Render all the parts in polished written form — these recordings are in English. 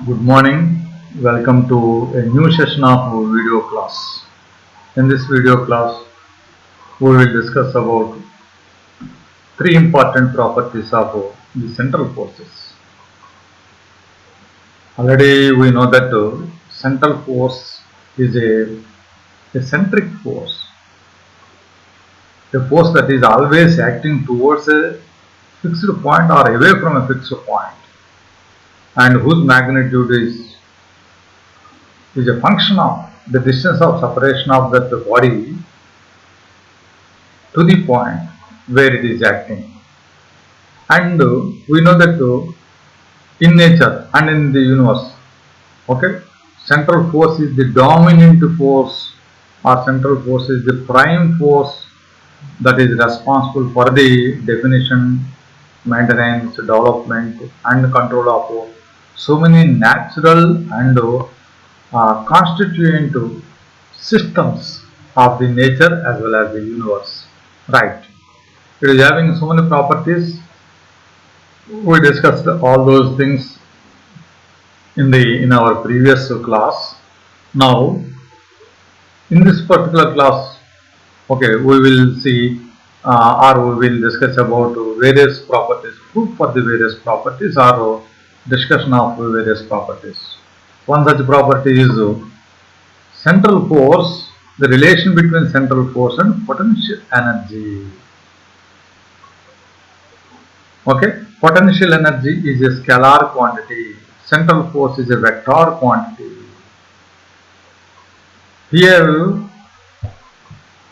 Good morning. Welcome to a new session of video class. In this video class, we will discuss about three important properties of the central forces. Already we know that central force is a centric force, a force that is always acting towards a fixed point or away from a fixed point, and whose magnitude is a function of the distance of separation of that body to the point where it is acting. And we know that in nature and in the universe, okay, central force is the dominant force, or central force is the prime force that is responsible for the definition, maintenance, development and control of so many natural and constituent systems of the nature as well as the universe. Right. It is having so many properties. We discussed all those things in our previous class. Now, in this particular class, okay, we will see or we will discuss about various properties, proof for the various properties or discussion of various properties. One such property is central force, the relation between central force and potential energy. Okay, potential energy is a scalar quantity, central force is a vector quantity. Here,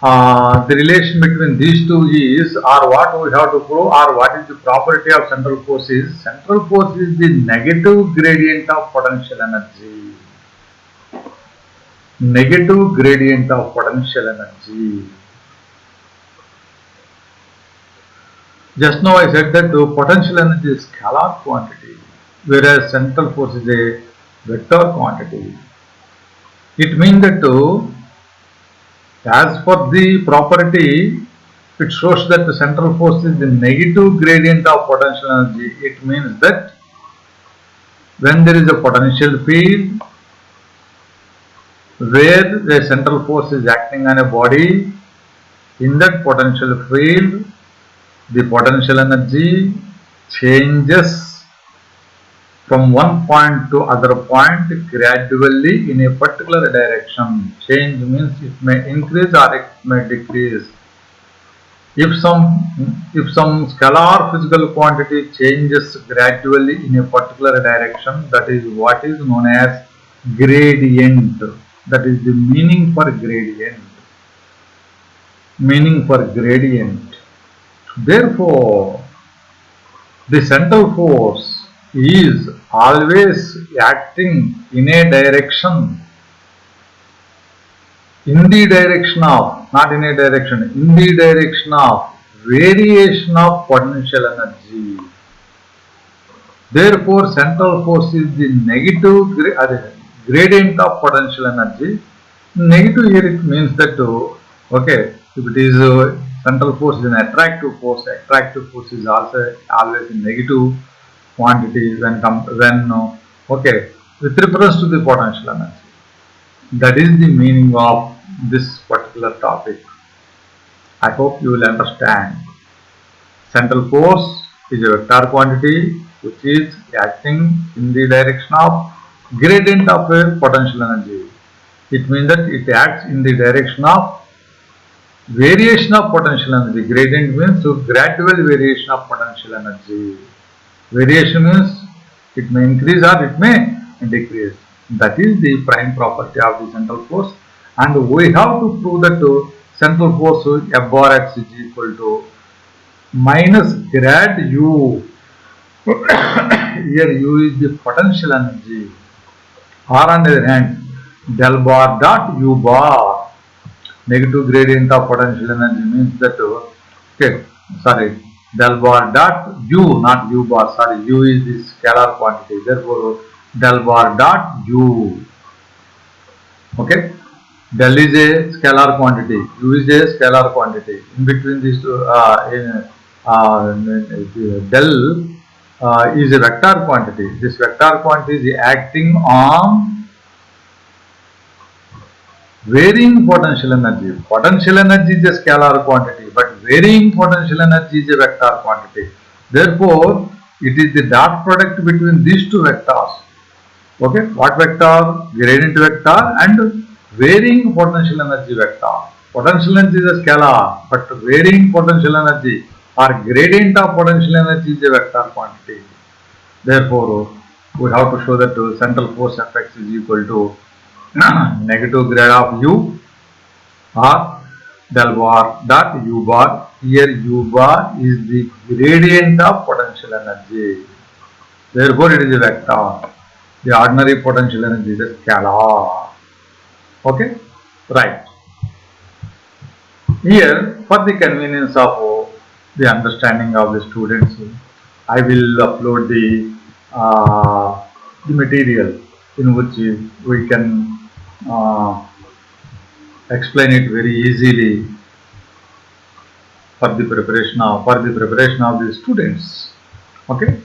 the relation between these two is, or what we have to prove, or what is the property of central force is the negative gradient of potential energy. Negative gradient of potential energy. Just now I said that potential energy is scalar quantity, whereas central force is a vector quantity. It means that as for the property, it shows that the central force is the negative gradient of potential energy. It means that when there is a potential field where the central force is acting on a body, in that potential field, the potential energy changes from one point to other point gradually in a particular direction. Change means it may increase or it may decrease. If some scalar physical quantity changes gradually in a particular direction, that is what is known as gradient. That is the meaning for gradient. Meaning for gradient. Therefore, the central force is always acting in a direction, in the direction of, not in a direction, in the direction of variation of potential energy. Therefore, central force is the negative gradient of potential energy. Negative here it means that, okay, if it is central force is an attractive force is also always a negative quantity when okay, with reference to the potential energy. That is the meaning of this particular topic. I hope you will understand. Central force is a vector quantity which is acting in the direction of gradient of a potential energy. It means that it acts in the direction of variation of potential energy. Gradient means gradual variation of potential energy. Variation means it may increase or it may decrease. That is the prime property of the central force, and we have to prove that central force F bar x is equal to minus grad U. Here U is the potential energy, or on the other hand del bar dot U bar. Negative gradient of potential energy means that okay, sorry, del bar dot U, not U bar, sorry, U is the scalar quantity, therefore del bar dot U. Okay, del is a scalar quantity, U is a scalar quantity. In between these two, del is a vector quantity. This vector quantity is acting on varying potential energy. Potential energy is a scalar quantity, but varying potential energy is a vector quantity. Therefore, it is the dot product between these two vectors. Okay, what vector? Gradient vector and varying potential energy vector. Potential energy is a scalar, but varying potential energy or gradient of potential energy is a vector quantity. Therefore, we have to show that central force Fx is equal to negative grade of u or del bar dot u bar. Here u bar is the gradient of potential energy. Therefore, it is a vector. The ordinary potential energy is a scalar. Okay, right. Here, for the convenience of the understanding of the students, I will upload the material in which we can explain it very easily for the preparation of the students. Okay,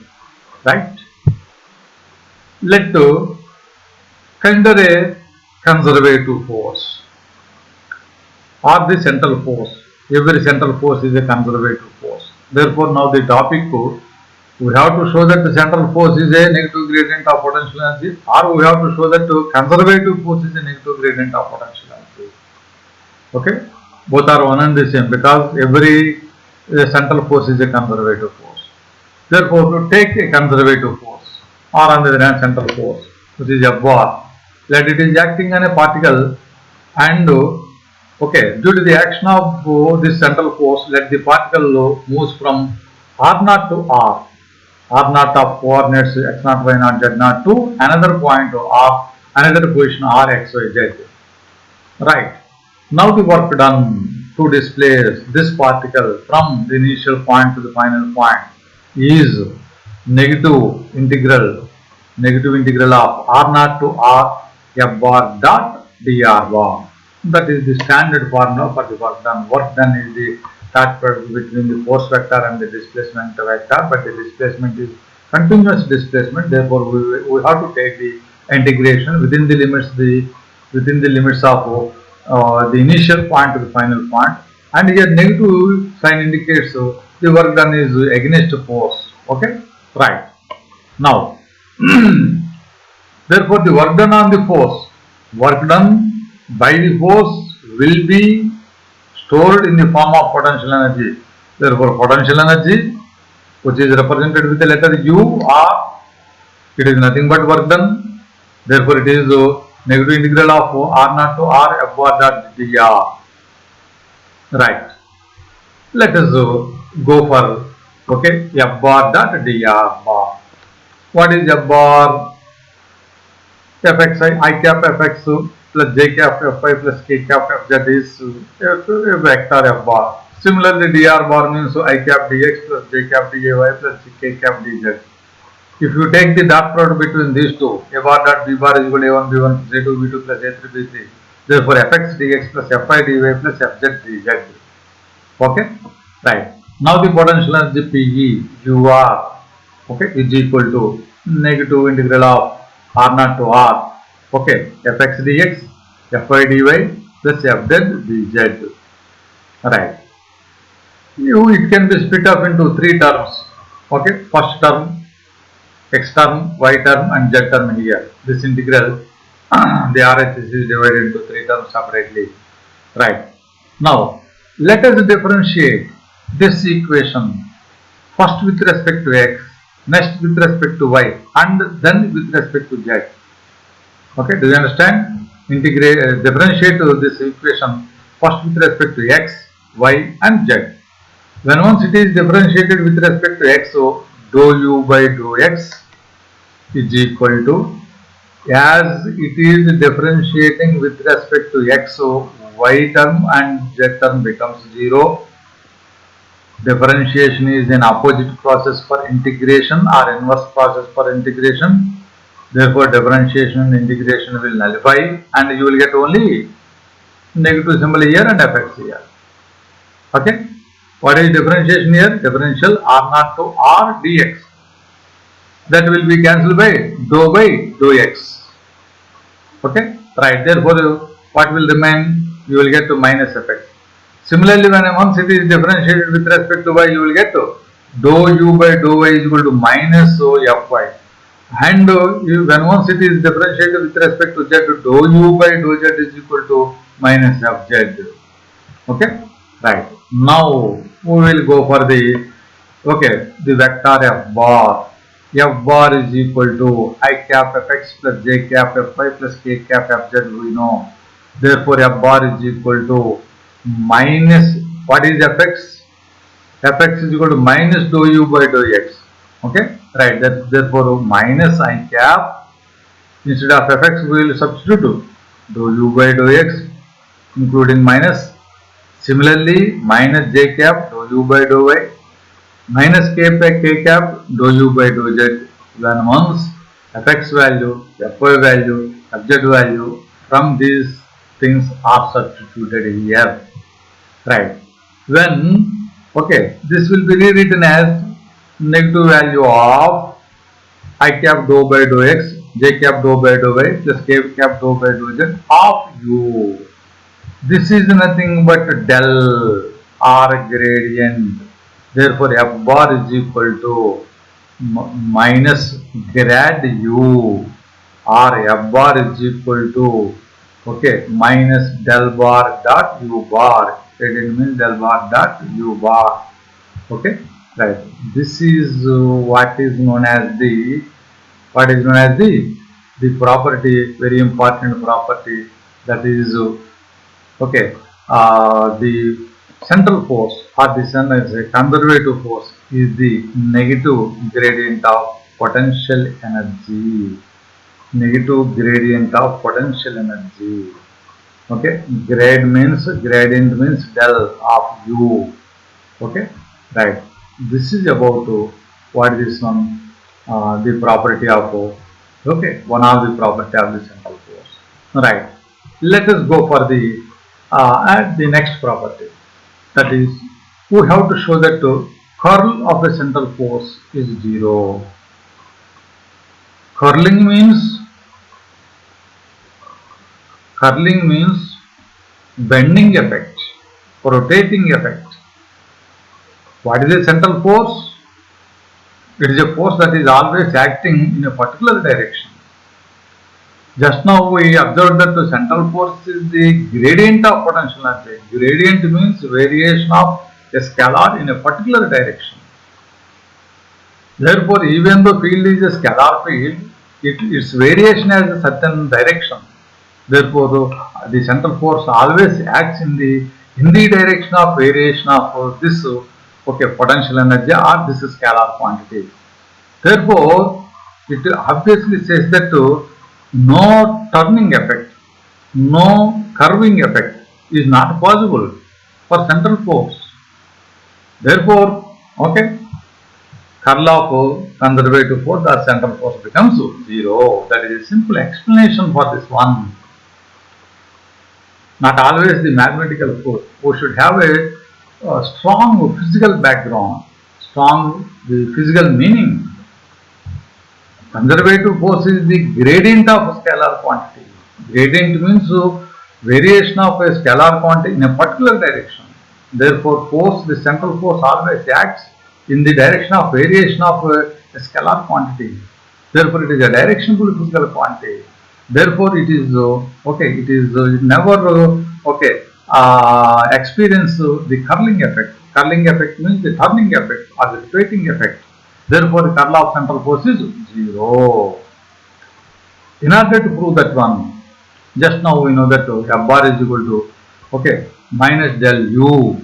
right. Let's consider a conservative force or the central force. Every central force is a conservative force. Therefore, now the topic we have to show that the central force is a negative gradient of potential energy, or we have to show that conservative force is a negative gradient of potential energy. Okay, both are one and the same because every central force is a conservative force. Therefore, to take a conservative force or on the other hand central force, which is F bar, let it is acting on a particle and okay, due to the action of this central force, let the particle moves from R0 to R0 of coordinates x0, y0, z0 to another point or another position R, x, y, z. Right. Now the work done to displace this particle from the initial point to the final point is negative integral of R0 to R F bar dot dr bar. That is the standard formula for the work done. Work done is the dot product between the force vector and the displacement vector, but the displacement is continuous displacement. Therefore, we have to take the integration within the limits of the initial point to the final point. And here negative sign indicates the work done is against force. Okay, right. Now, therefore, the work done on the force, work done by the force will be stored in the form of potential energy. Therefore, potential energy, which is represented with the letter U, or it is nothing but work done. Therefore, it is negative integral of R0 to R F bar dot dr. Right. Let us go for F bar dot dr bar. What is F bar? Fxi, I cap Fx plus j cap Fy plus k cap Fz is a vector F bar. Similarly, dr bar means I cap dx plus j cap dy plus k cap dz. If you take the dot product between these two, a bar dot b bar is equal to a1 b1 plus a2 b2 plus a3 b3. Therefore, fx dx plus fy dy plus fz dz. Okay, right. Now the potential energy Pe ur is equal to negative integral of R0 to R. Okay, fx dx, fy dy plus fz dz. Right. It can be split up into three terms. Okay, first term, x term, y term, and z term here. This integral, the RHS is divided into three terms separately. Right. Now, let us differentiate this equation first with respect to x, next with respect to y, and then with respect to z. Okay, do you understand? Differentiate this equation first with respect to x, y, and z. When once it is differentiated with respect to x, so dou u by dou x is equal to, as it is differentiating with respect to x, so y term and z term becomes 0. Differentiation is an opposite process for integration or inverse process for integration. Therefore, differentiation and integration will nullify and you will get only negative symbol here and fx here. Okay. What is differentiation here? Differential R0 to R dx. that will be cancelled by dou x. Okay, right. Therefore, what will remain? You will get to minus fx. Similarly, when once it is differentiated with respect to y, you will get to dou u by dou y is equal to minus o fy. And when once it is differentiated with respect to z, dou u by dou z is equal to minus fz. Okay, right. Now we will go for the vector f bar. F bar is equal to I cap fx plus j cap fy plus k cap fz, we know. Therefore, f bar is equal to minus, what is fx? Fx is equal to minus dou u by dou x. Okay, right. Therefore, minus I cap, instead of fx we will substitute dou u by dou x, including minus. Similarly, minus j cap dou u by dou y, minus k cap dou u by dou z. When once fx value, fy value, fz value from these things are substituted here. Right. When this will be rewritten as negative value of I cap dou by dou x, j cap dou by dou y plus k cap dou by dou z of u. This is nothing but del or gradient. Therefore, f bar is equal to minus grad u, or f bar is equal to minus del bar dot u bar. Gradient means del bar dot u bar. Okay, right. This is what is known as the property, very important property, that is the central force or the conservative force is the negative gradient of potential energy. Negative gradient of potential energy. Okay, gradient means del of u. Okay, right. This is about what is this one, the property of one of the property of the central force. Right. Let us go for the next property. That is, we have to show that curl of a central force is 0. Curling means bending effect, rotating effect. What is a central force? It is a force that is always acting in a particular direction. Just now we observed that the central force is the gradient of potential energy. Gradient means variation of a scalar in a particular direction. Therefore, even though field is a scalar field, its variation has a certain direction. Therefore, the central force always acts in the direction of variation of this potential energy or this scalar quantity. Therefore, it obviously says that no turning effect, no curving effect is not possible for central force. Therefore, curl of conservative force or central force becomes 0. That is a simple explanation for this one. Not always the mathematical force. We should have a strong physical background, the physical meaning. Conservative force is the gradient of a scalar quantity. Gradient means variation of a scalar quantity in a particular direction. Therefore, the central force always acts in the direction of variation of a scalar quantity. Therefore, it is a directional physical quantity. Therefore, it is never experience the curling effect. Curling effect means the turning effect or the rotating effect. Therefore, the curl of central force is 0. In order to prove that one, just now we know that f bar is equal to minus del u.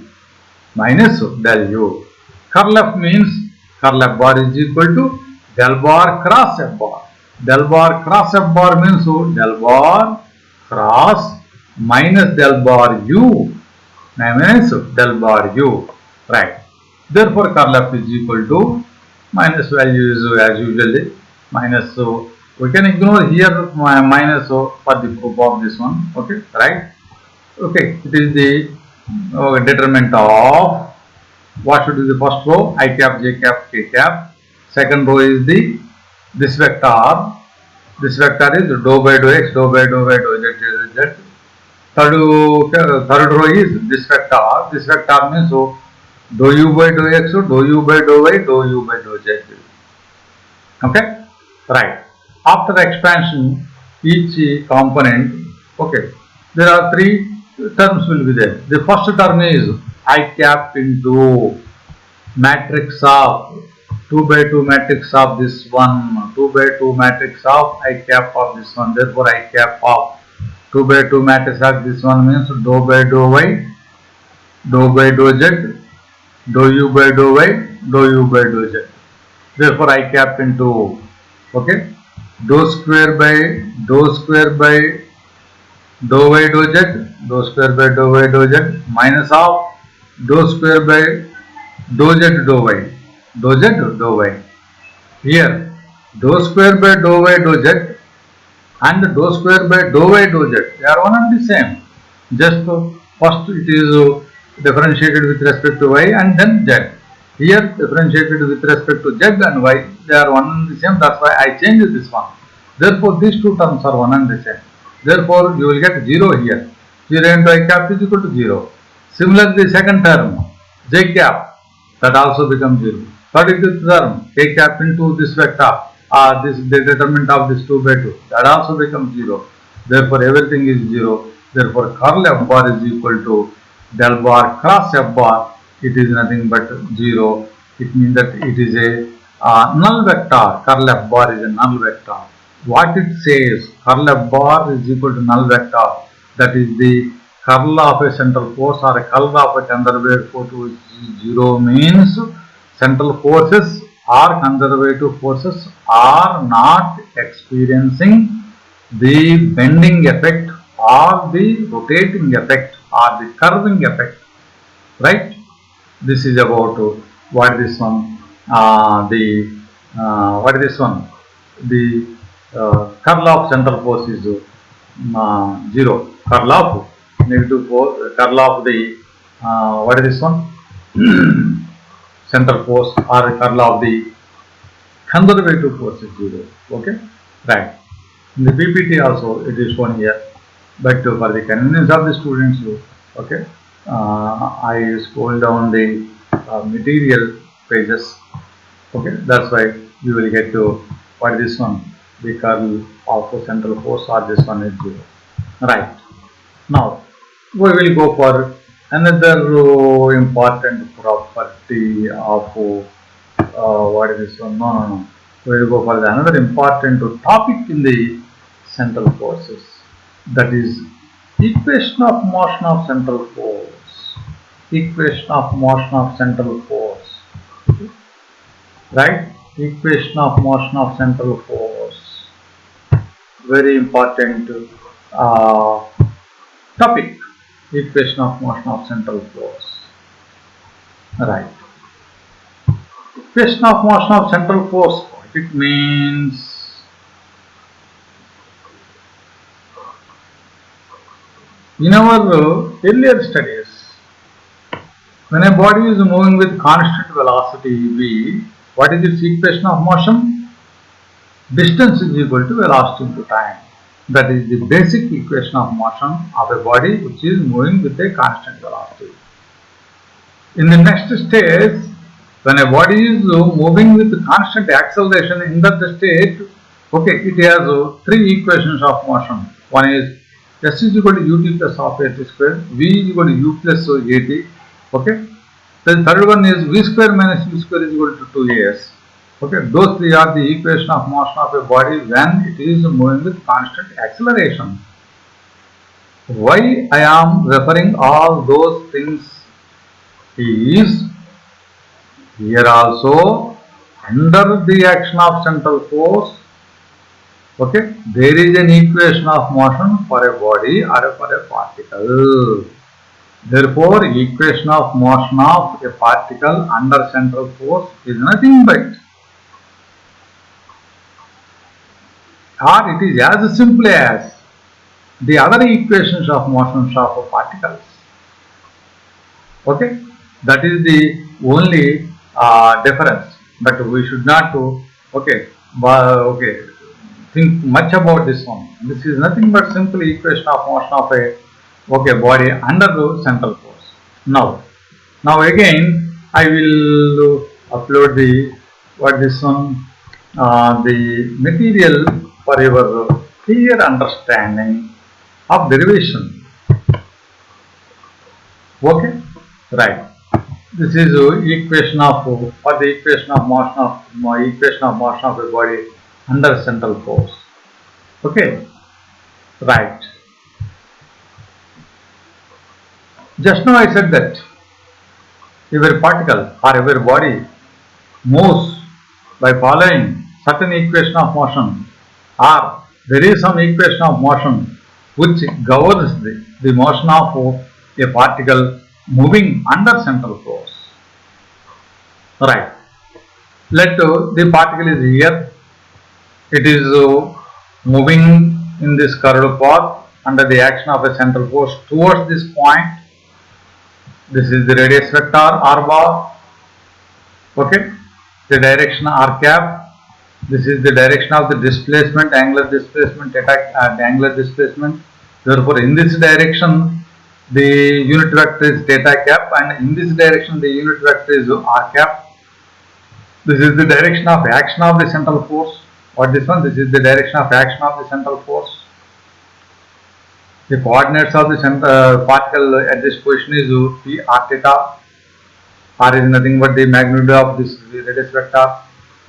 Curl f means curl f bar is equal to del bar cross f bar. Del bar cross f bar means del bar cross minus del bar u minus del bar u. Right. Therefore, curl f is equal to minus value is as usually minus. So we can ignore here minus for the proof of this one. Okay, right? Okay, it is the determinant of what should be the first row, I cap, j cap, k cap. Second row is the this vector is dou by dou x, dou by dou z. Third row is this vector. This vector means dou u by dou x, dou u by dou y, dou u by dou z. Okay, right. After expansion, each component, okay, there are three terms will be there. The first term is I cap into matrix of 2 by 2 matrix of this one, 2 by 2 matrix of I cap of this one. Therefore, I cap of 2 by 2 matrix of this one means dou by dou y, dou by dou z, dou u by dou y, dou u by dou z. Therefore, I cap into, okay, dou square by dou y dou z, dou square by dou y dou z minus of dou square by dou z dou y, dou z dou y. Here, dou square by dou y dou z and dou square by dou y dou z, they are one and the same. Just first it is differentiated with respect to y and then z. Here differentiated with respect to z and y, they are one and the same. That's why I changed this one. Therefore, these two terms are one and the same. Therefore, you will get 0 here. 0 into I cap is equal to 0. Similarly, the second term, j cap, that also becomes 0. Third is the term, k cap into this vector, the determinant of this 2 by 2, that also becomes 0. Therefore, everything is 0. Therefore, curl f bar is equal to del bar cross f bar. It is nothing but 0. It means that it is a null vector. Curl f bar is a null vector. What it says, curl f bar is equal to null vector. That is the curl of a central force or a curl of a conservative force which is 0 means central forces or conservative forces are not experiencing the bending effect or the rotating effect or the curving effect, right? This is about what this one, what is this one? The curl of central force is 0. Curl of negative force, curl of the what is this one? Central force or curl of the conservative force is 0. Okay, right. In the PPT also it is shown here, but for the convenience of the students, okay, I scroll down the material pages. Okay, that's why you will get to what is this one, the curl of a central force, or this one is 0. Right. Now we will go for another important property of what is this one? No. We will go for another important topic in the central forces. That is equation of motion of central force. Equation of motion of central force. Right? Equation of motion of central force. Very important topic. Equation of motion of central force. Right. Equation of motion of central force. What it means? In our earlier studies, when a body is moving with constant velocity v, what is its equation of motion? Distance is equal to velocity into time. That is the basic equation of motion of a body which is moving with a constant velocity. In the next stage, when a body is moving with constant acceleration in that state, okay, it has three equations of motion. One is S is equal to ut plus half at square, v is equal to u plus at, okay. The third one is v square minus u square is equal to 2as. Okay, those three are the equation of motion of a body when it is moving with constant acceleration. Why I am referring all those things is, here also under the action of central force, okay, there is an equation of motion for a body or for a particle. Therefore, equation of motion of a particle under central force is nothing but, or it is as simple as the other equations of motions of particles. Okay, that is the only difference. But we should not okay, okay, think much about this one. This is nothing but simple equation of motion of a body under the central force. Now again I will upload the this one, the material for your clear understanding of derivation. Okay, right. This is equation of for the equation of motion of a body under central force. Okay, right. Just now I said that every particle or every body moves by following certain equation of motion, or there is some equation of motion which governs the motion of a particle moving under central force. Right. Let the particle is here. It is moving in this curved path under the action of a central force towards this point. This is the radius vector r bar. Okay. The direction r cap. This is the direction of the displacement, angular displacement, angular displacement. Therefore, in this direction, the unit vector is theta cap, and in this direction, the unit vector is r cap. This is the direction of action of the central force. What this one? This is the direction of action of the central force. The coordinates of the particle at this position is p r theta. R is nothing but the magnitude of this radius vector.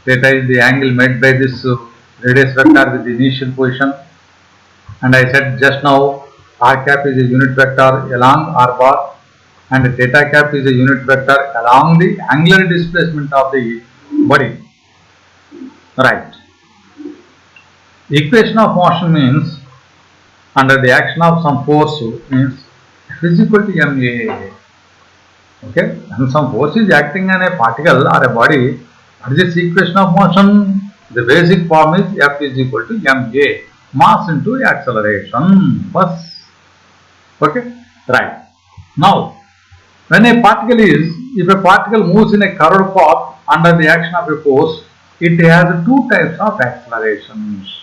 Theta is the angle made by this radius vector with the initial position. And I said just now, r cap is a unit vector along r bar, and theta cap is a unit vector along the angular displacement of the body. Right. Equation of motion means under the action of some force means F is equal to ma. Okay, and some force is acting on a particle or a body. What is this equation of motion? The basic form is F is equal to ma, mass into acceleration. First. Okay, right. Now, when a particle if a particle moves in a curved path under the action of a force, it has two types of accelerations.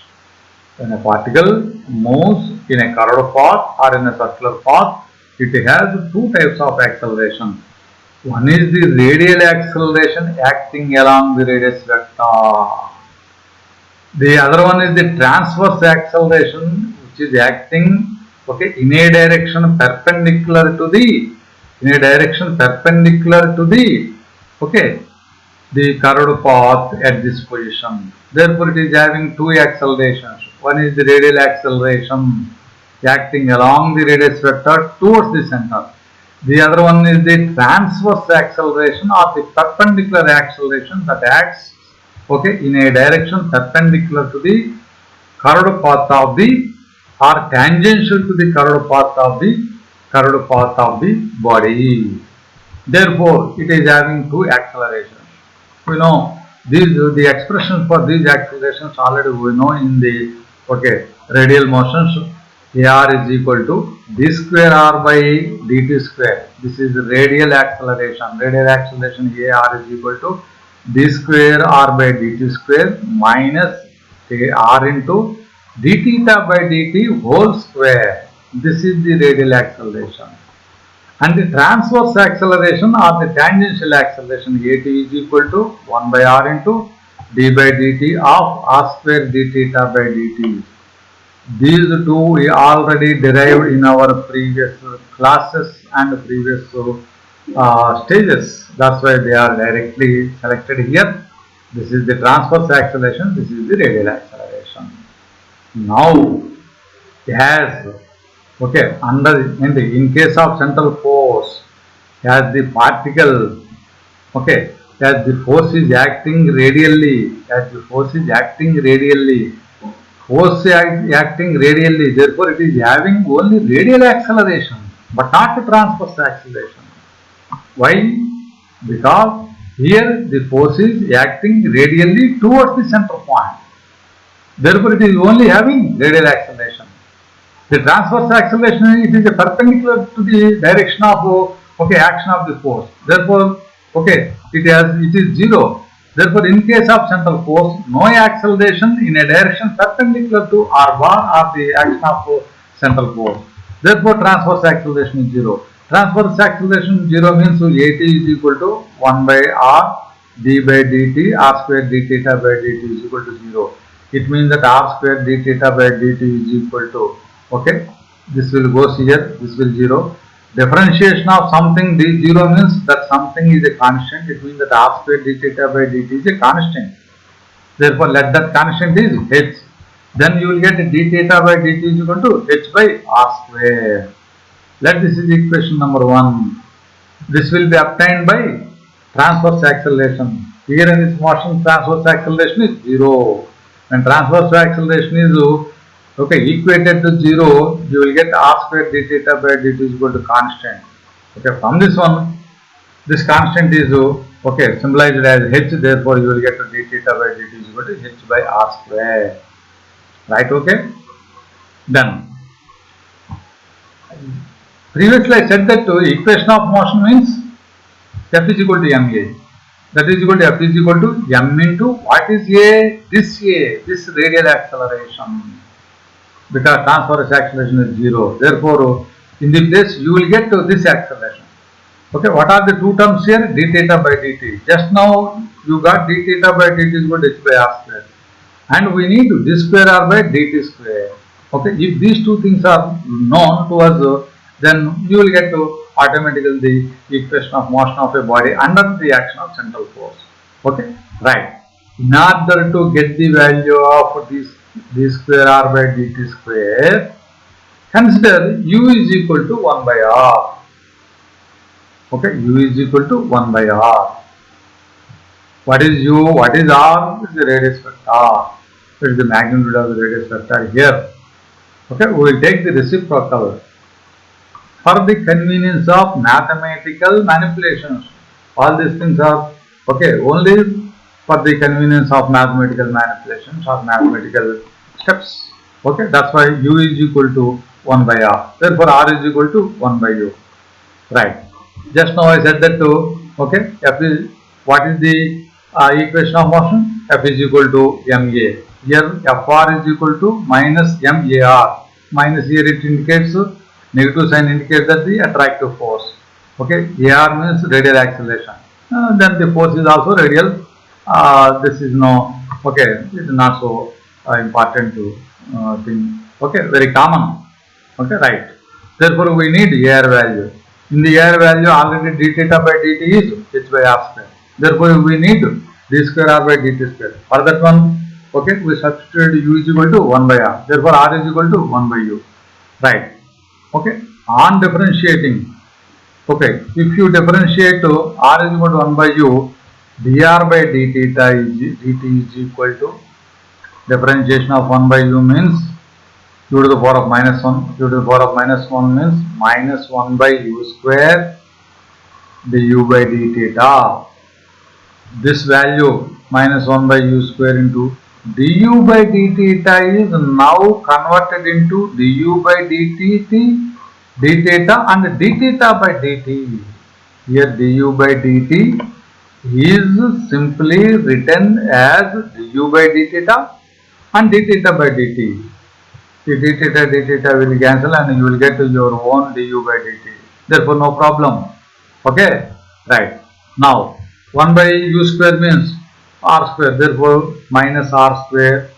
When a particle moves in a curved path or in a circular path, it has two types of acceleration. One is the radial acceleration acting along the radius vector. The other one is the transverse acceleration, which is acting in a direction perpendicular to the the curved path at this position. Therefore, it is having two accelerations. One is the radial acceleration acting along the radius vector towards the center. The other one is the transverse acceleration or the perpendicular acceleration that acts in a direction perpendicular to the curved path of the or tangential to the curved path of the body. Therefore, it is having two accelerations. We know the expression for these accelerations already we know in the radial motions. AR is equal to d square r by dt square. This is the radial acceleration. Radial acceleration AR is equal to d square r by dt square minus r into d theta by dt whole square. This is the radial acceleration. And the transverse acceleration or the tangential acceleration AT is equal to 1 by r into d by dt of r square d theta by dt. These two we already derived in our previous classes and previous stages. That's why they are directly selected here. This is the transverse acceleration. This is the radial acceleration. Now, as in case of central force, as the particle, as the force is acting radially, therefore it is having only radial acceleration, but not the transverse acceleration. Why? Because here the force is acting radially towards the center point. Therefore, it is only having radial acceleration. The transverse acceleration, it is perpendicular to the direction of action of the force. Therefore, it is zero. Therefore, in case of central force, no acceleration in a direction perpendicular to r bar or the action of central force. Therefore, transverse acceleration is 0. Transverse acceleration 0 means at is equal to 1 by r d by dt, r square d theta by dt is equal to 0. It means that r square d theta by dt is equal to, okay, this will go here, this will 0. Differentiation of something d0 means that something is a constant. It means that r square d theta by dt is a constant. Therefore, let that constant is h. Then you will get d theta by dt is equal to h by r square. Let this is equation number 1. This will be obtained by transverse acceleration. Here in this motion, transverse acceleration is 0. When transverse acceleration is equated to 0, you will get r square d theta by dt is equal to constant. Okay, from this one, this constant is symbolized as h. Therefore, you will get d theta by dt is equal to h by r square. Right? Okay. Then, previously I said that equation of motion means f is equal to ma. That is equal to f is equal to m into what is a? This radial acceleration. Because transverse acceleration is 0. Therefore, in this place you will get this acceleration. Okay, what are the two terms here? D theta by dt. Just now you got d theta by dt is equal to h by r square. And we need d square r by dt square. Okay, if these two things are known to us, then you will get automatically the equation of motion of a body under the action of central force. Okay, right. In order to get the value of this d square r by dt square, consider u is equal to 1 by r. Okay, u is equal to 1 by r. What is u? What is r? It is the radius vector. It is the magnitude of the radius vector here. Okay, we will take the reciprocal. For the convenience of mathematical manipulations, all these things are only for the convenience of mathematical manipulations or mathematical steps. Okay, that's why u is equal to 1 by r. Therefore, r is equal to 1 by u. Right. Just now I said that f is, what is the equation of motion? F is equal to ma. Here fr is equal to minus mar. Minus here it indicates negative sign indicates that the attractive force. Okay, ar means radial acceleration. Then the force is also radial. This is it is not so important to think. Okay, very common. Okay, right. Therefore, we need ar value. In the ar value, already d theta by dt is h by r square. Therefore, we need d square r by dt square. For that one, we substituted u is equal to 1 by r. Therefore, r is equal to 1 by u. Right. Okay. On differentiating, if you differentiate r is equal to 1 by u, dr by d theta is dt is equal to differentiation of 1 by u means u to the power of minus 1. U to the power of minus 1 means minus 1 by u square du by d theta. This value minus 1 by u square into du by d theta is now converted into du by d theta and d theta by dt. Here du by dt is simply written as du by d theta and d theta by dt. The d theta will cancel and you will get your own du by dt. Therefore, no problem. Okay, right. Now, 1 by u square means r square. Therefore, minus r square.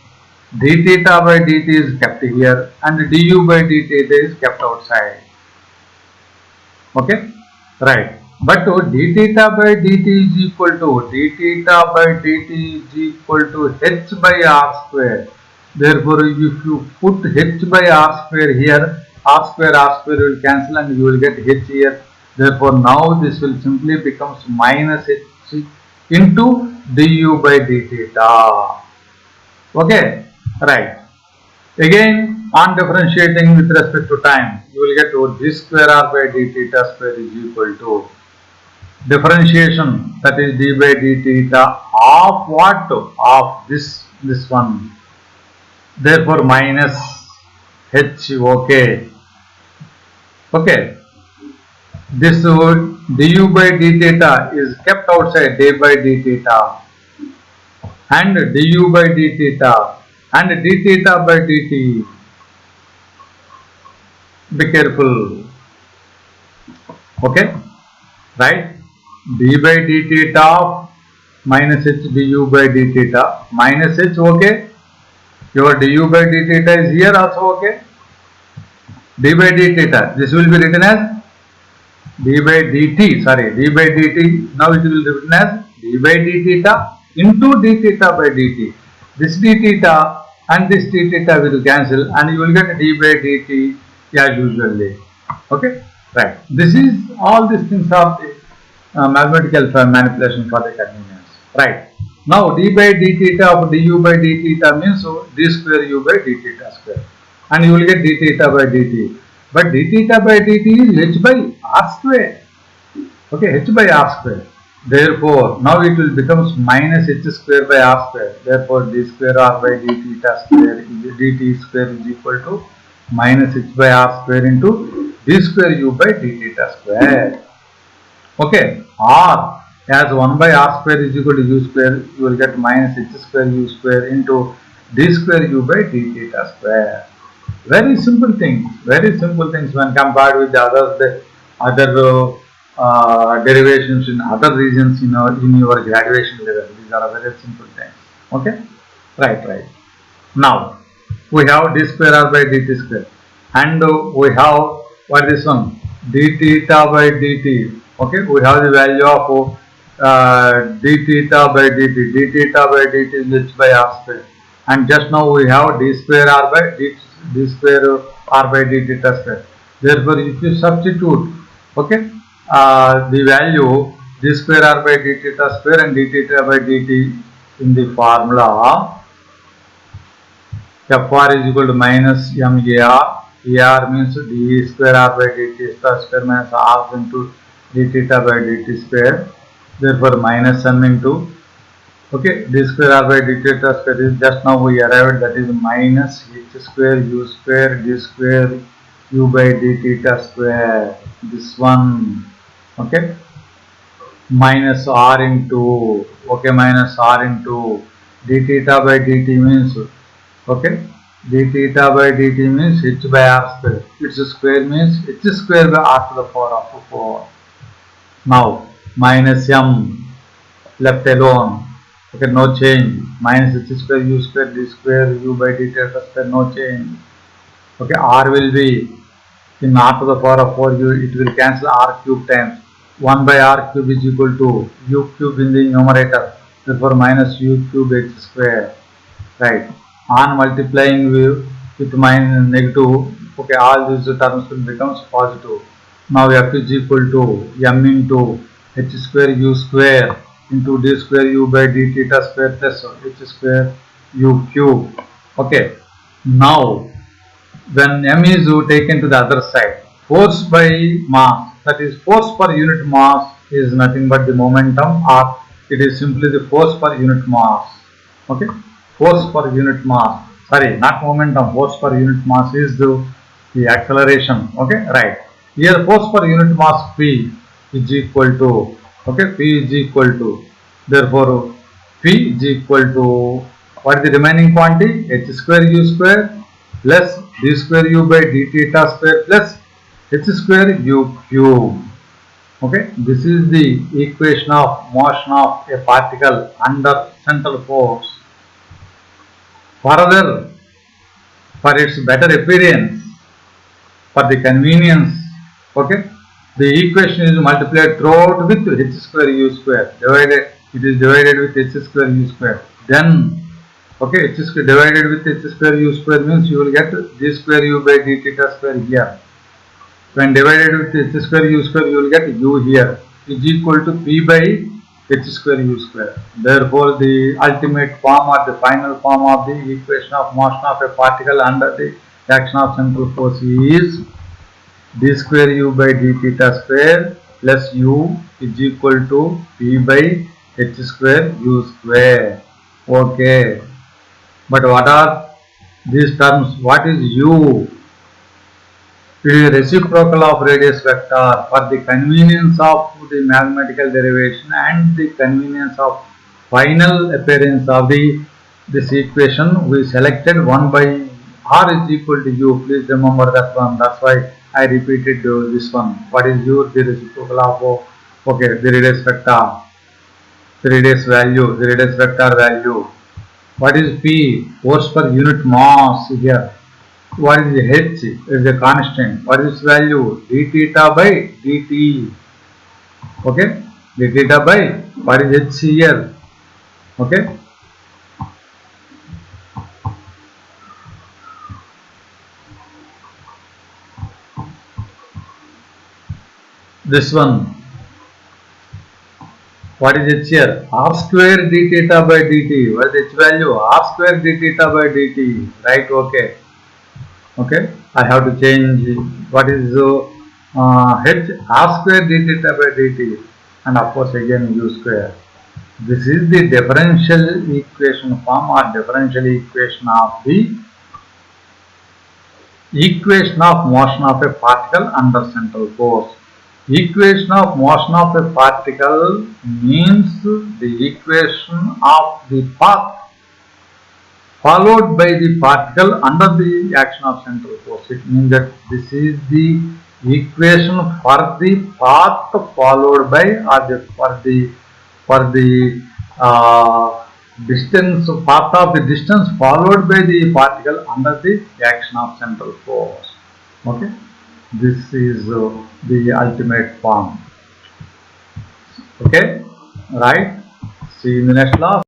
D theta by dt is kept here and du by d theta is kept outside. Okay, right. But d theta by dt is equal to h by r square. Therefore, if you put h by r square here, r square will cancel and you will get h here. Therefore, now this will simply becomes minus h into du by d theta. Okay, right. Again, on differentiating with respect to time, you will get d square r by d theta square is equal to differentiation, that is d by d theta of what? Of this one. Therefore, minus h. Okay. This du by d theta is kept outside d by d theta. and du by d theta and d theta by dt. Be careful. Okay, right? d by d theta minus h du by d theta minus h. Okay, your du by d theta is here also. Okay, d by d theta, this will be written as d by dt, sorry, d by dt, now it will be written as d by d theta into d theta by dt. This d theta and this d theta will cancel and you will get d by dt as usually. Okay, right. This is all these things are the mathematical manipulation for the convenience. Right. Now d by d theta of du by d theta means d square u by d theta square, and you will get d theta by dt. But d theta by dt is h by r square. Okay, h by r square. Therefore, now it will become minus h square by r square. Therefore, d square r by d theta square dt square is equal to minus h by r square into d square u by d theta square. Okay, r as 1 by r square is equal to u square, you will get minus h square u square into d square u by d theta square. Very simple things when compared with the other derivations in other regions in your graduation level. These are very simple things. Okay, right. Now we have d square r by dt square, and we have what is this one, d theta by dt. Okay, we have the value of d theta by dt. D theta by dt is h by r square, and just now we have d square r by d square r by d theta square. Therefore, if you substitute, okay, the value d square r by d theta square and d theta by dt in the formula, fr is equal to minus mar. ar means d square r by d theta square minus r into d theta by dt square. Therefore, minus m into, okay, d square r by d theta square is just now we arrived, that is minus h square u square d square u by d theta square. This one, okay, minus r into, okay, minus r into d theta by dt means, okay, d theta by dt means h by r square. Its square means h square by r to the power of 4. Now minus m left alone. Okay, no change. Minus h square u square d square u by d theta square, no change. Okay, r will be in r to the power of 4, it will cancel r cube times 1 by r cube is equal to u cube in the numerator. Therefore, minus u cube h square. Right. On multiplying with minus negative, okay, all these terms will become positive. Now f is equal to m into h square u square into d square u by d theta square plus h square u cube. Okay, now when m is taken to the other side, force by mass, that is force per unit mass, is nothing but the momentum, or it is simply the force per unit mass. Okay, force per unit mass, sorry, not momentum, force per unit mass is the acceleration. Okay, right. Here force per unit mass P is equal to, okay, P is equal to, therefore P is equal to, what is the remaining quantity? H square u square plus d square u by d theta square plus h square u cube. Okay, this is the equation of motion of a particle under central force. Further, for its better appearance, for the convenience, okay, the equation is multiplied throughout with h square u square, divided, it is divided with h square u square. Then, okay, h square divided with h square u square means you will get d square u by d theta square here. When divided with h square u square, you will get u here, is equal to p by h square u square. Therefore, the ultimate form or the final form of the equation of motion of a particle under the action of central force is d square u by d theta square plus u is equal to p by h square u square. Okay, but what are these terms? What is u? It is a reciprocal of radius vector. For the convenience of the mathematical derivation and the convenience of final appearance of this equation, we selected 1 by r is equal to u. Please remember that one. That's why I repeated this one. What is u? The reciprocal of okay, the radius vector, the radius value, the radius vector value. What is P? Force per unit mass here. What is the H? Is a constant. What is its value? d theta by dt. Okay, d theta by what is H here? Okay. This one. What is H here? R square d theta by dt. What is H value? R square d theta by dt. Right? Okay. Okay. I have to change what is H R square d theta by dt, and of course again u square. This is the differential equation form or differential equation of the equation of motion of a particle under central force. Equation of motion of a particle means the equation of the path followed by the particle under the action of central force. It means that this is the equation for the path followed by or for the distance, path of the distance followed by the particle under the action of central force. Okay, this is the ultimate form. Okay, right. See you in the next class.